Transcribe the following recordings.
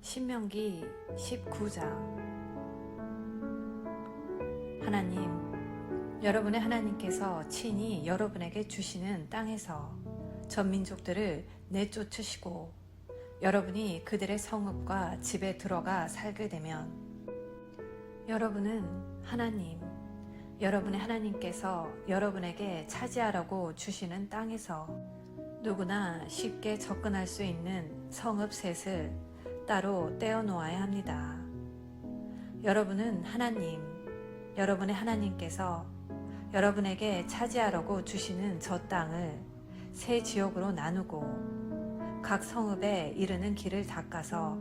신명기 19장. 하나님, 여러분의 하나님께서 친히 여러분에게 주시는 땅에서 전 민족들을 내쫓으시고 여러분이 그들의 성읍과 집에 들어가 살게 되면 여러분은 하나님, 여러분의 하나님께서 여러분에게 차지하라고 주시는 땅에서 누구나 쉽게 접근할 수 있는 성읍 셋을 따로 떼어 놓아야 합니다. 여러분은 하나님, 여러분의 하나님께서 여러분에게 차지하라고 주시는 저 땅을 세 지역으로 나누고 각 성읍에 이르는 길을 닦아서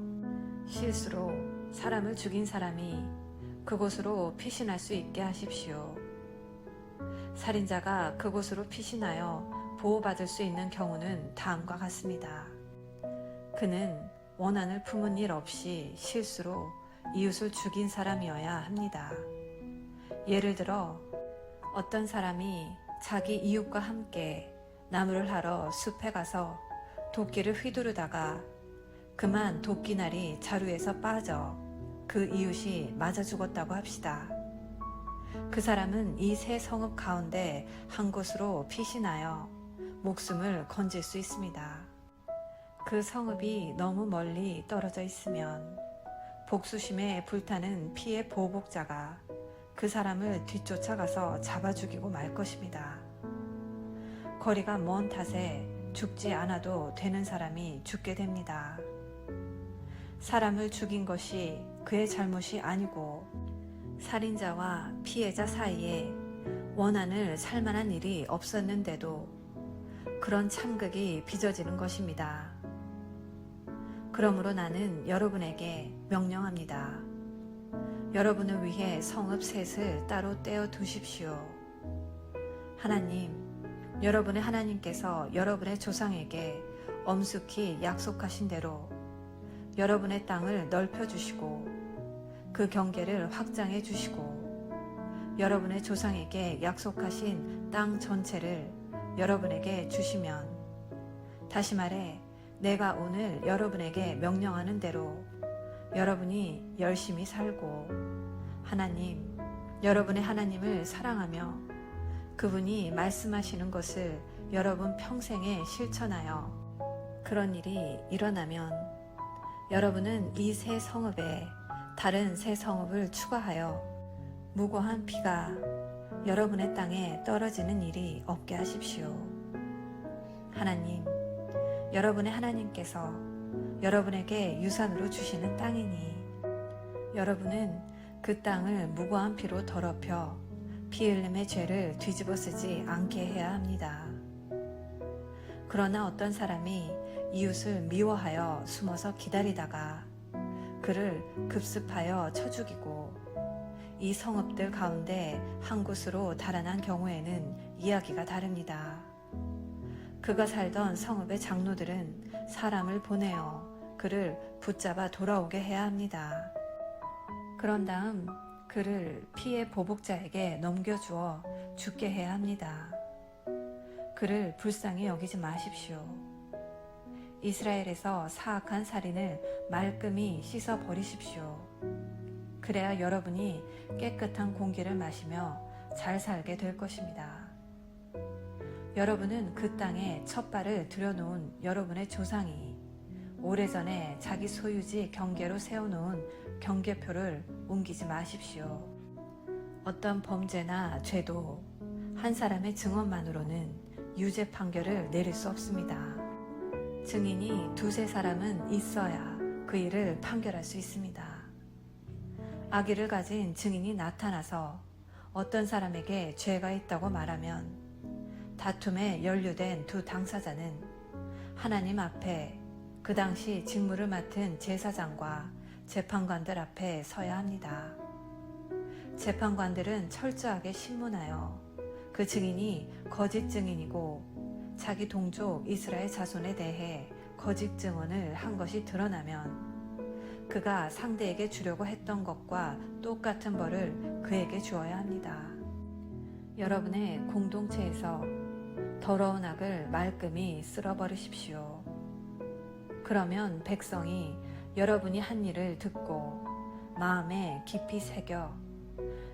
실수로 사람을 죽인 사람이 그곳으로 피신할 수 있게 하십시오. 살인자가 그곳으로 피신하여 보호받을 수 있는 경우는 다음과 같습니다. 그는 원한을 품은 일 없이 실수로 이웃을 죽인 사람이어야 합니다. 예를 들어 어떤 사람이 자기 이웃과 함께 나무를 하러 숲에 가서 도끼를 휘두르다가 그만 도끼날이 자루에서 빠져 그 이웃이 맞아 죽었다고 합시다. 그 사람은 이 세 성읍 가운데 한 곳으로 피신하여 목숨을 건질 수 있습니다. 그 성읍이 너무 멀리 떨어져 있으면 복수심에 불타는 피해 보복자가 그 사람을 뒤쫓아가서 잡아 죽이고 말 것입니다. 거리가 먼 탓에 죽지 않아도 되는 사람이 죽게 됩니다. 사람을 죽인 것이 그의 잘못이 아니고 살인자와 피해자 사이에 원한을 살 만한 일이 없었는데도 그런 참극이 빚어지는 것입니다. 그러므로 나는 여러분에게 명령합니다. 여러분을 위해 성읍 셋을 따로 떼어 두십시오. 하나님, 여러분의 하나님께서 여러분의 조상에게 엄숙히 약속하신 대로 여러분의 땅을 넓혀주시고 그 경계를 확장해 주시고 여러분의 조상에게 약속하신 땅 전체를 여러분에게 주시면, 다시 말해 내가 오늘 여러분에게 명령하는 대로 여러분이 열심히 살고 하나님, 여러분의 하나님을 사랑하며 그분이 말씀하시는 것을 여러분 평생에 실천하여 그런 일이 일어나면 여러분은 이 세 성읍에 다른 세 성읍을 추가하여 무고한 피가 여러분의 땅에 떨어지는 일이 없게 하십시오. 하나님, 여러분의 하나님께서 여러분에게 유산으로 주시는 땅이니 여러분은 그 땅을 무고한 피로 더럽혀 피 흘림의 죄를 뒤집어 쓰지 않게 해야 합니다. 그러나 어떤 사람이 이웃을 미워하여 숨어서 기다리다가 그를 급습하여 쳐 죽이고 이 성읍들 가운데 한 곳으로 달아난 경우에는 이야기가 다릅니다. 그가 살던 성읍의 장로들은 사람을 보내어 그를 붙잡아 돌아오게 해야 합니다. 그런 다음 그를 피해 보복자에게 넘겨주어 죽게 해야 합니다. 그를 불쌍히 여기지 마십시오. 이스라엘에서 사악한 살인을 말끔히 씻어 버리십시오. 그래야 여러분이 깨끗한 공기를 마시며 잘 살게 될 것입니다. 여러분은 그 땅에 첫 발을 들여놓은 여러분의 조상이 오래전에 자기 소유지 경계로 세워놓은 경계표를 옮기지 마십시오. 어떤 범죄나 죄도 한 사람의 증언만으로는 유죄 판결을 내릴 수 없습니다. 증인이 두세 사람은 있어야 그 일을 판결할 수 있습니다. 악의를 가진 증인이 나타나서 어떤 사람에게 죄가 있다고 말하면 다툼에 연루된 두 당사자는 하나님 앞에 그 당시 직무를 맡은 제사장과 재판관들 앞에 서야 합니다. 재판관들은 철저하게 신문하여 그 증인이 거짓 증인이고 자기 동족 이스라엘 자손에 대해 거짓 증언을 한 것이 드러나면 그가 상대에게 주려고 했던 것과 똑같은 벌을 그에게 주어야 합니다. 여러분의 공동체에서 더러운 악을 말끔히 쓸어버리십시오. 그러면 백성이 여러분이 한 일을 듣고 마음에 깊이 새겨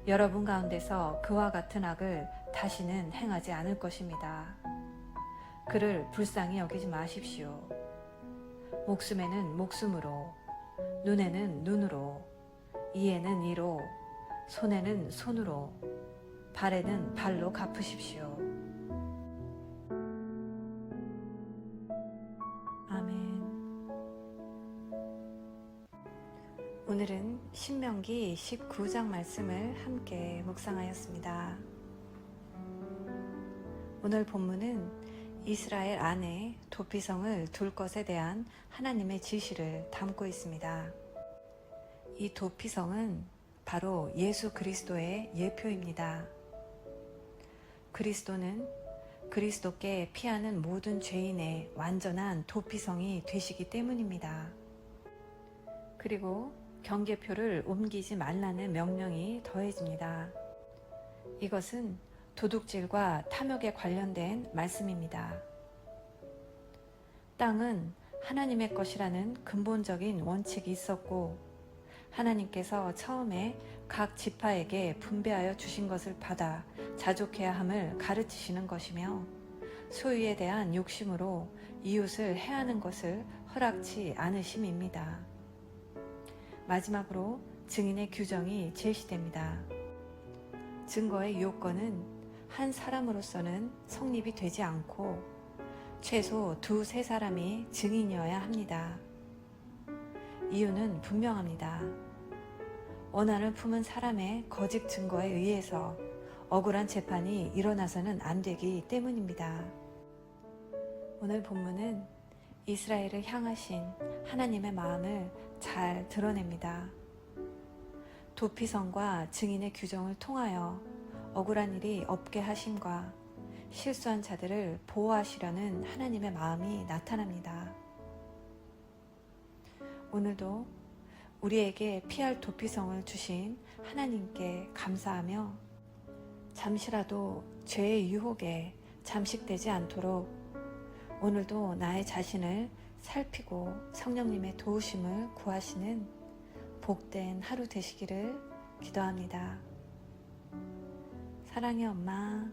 여러분 가운데서 그와 같은 악을 다시는 행하지 않을 것입니다. 그를 불쌍히 여기지 마십시오. 목숨에는 목숨으로, 눈에는 눈으로, 이에는 이로, 손에는 손으로, 발에는 발로 갚으십시오. 아멘. 오늘은 신명기 19장 말씀을 함께 묵상하였습니다. 오늘 본문은 이스라엘 안에 도피성을 둘 것에 대한 하나님의 지시를 담고 있습니다. 이 도피성은 바로 예수 그리스도의 예표입니다. 그리스도는 그리스도께 피하는 모든 죄인의 완전한 도피성이 되시기 때문입니다. 그리고 경계표를 옮기지 말라는 명령이 더해집니다. 이것은 도둑질과 탐욕에 관련된 말씀입니다. 땅은 하나님의 것이라는 근본적인 원칙이 있었고, 하나님께서 처음에 각 지파에게 분배하여 주신 것을 받아 자족해야 함을 가르치시는 것이며, 소유에 대한 욕심으로 이웃을 해하는 것을 허락치 않으심입니다. 마지막으로 증인의 규정이 제시됩니다. 증거의 요건은 한 사람으로서는 성립이 되지 않고 최소 2-3사람이 증인이어야 합니다. 이유는 분명합니다. 원한을 품은 사람의 거짓 증거에 의해서 억울한 재판이 일어나서는 안 되기 때문입니다. 오늘 본문은 이스라엘을 향하신 하나님의 마음을 잘 드러냅니다. 도피성과 증인의 규정을 통하여 억울한 일이 없게 하심과 실수한 자들을 보호하시려는 하나님의 마음이 나타납니다. 오늘도 우리에게 피할 도피성을 주신 하나님께 감사하며 잠시라도 죄의 유혹에 잠식되지 않도록 오늘도 나의 자신을 살피고 성령님의 도우심을 구하시는 복된 하루 되시기를 기도합니다. 사랑의 엄마,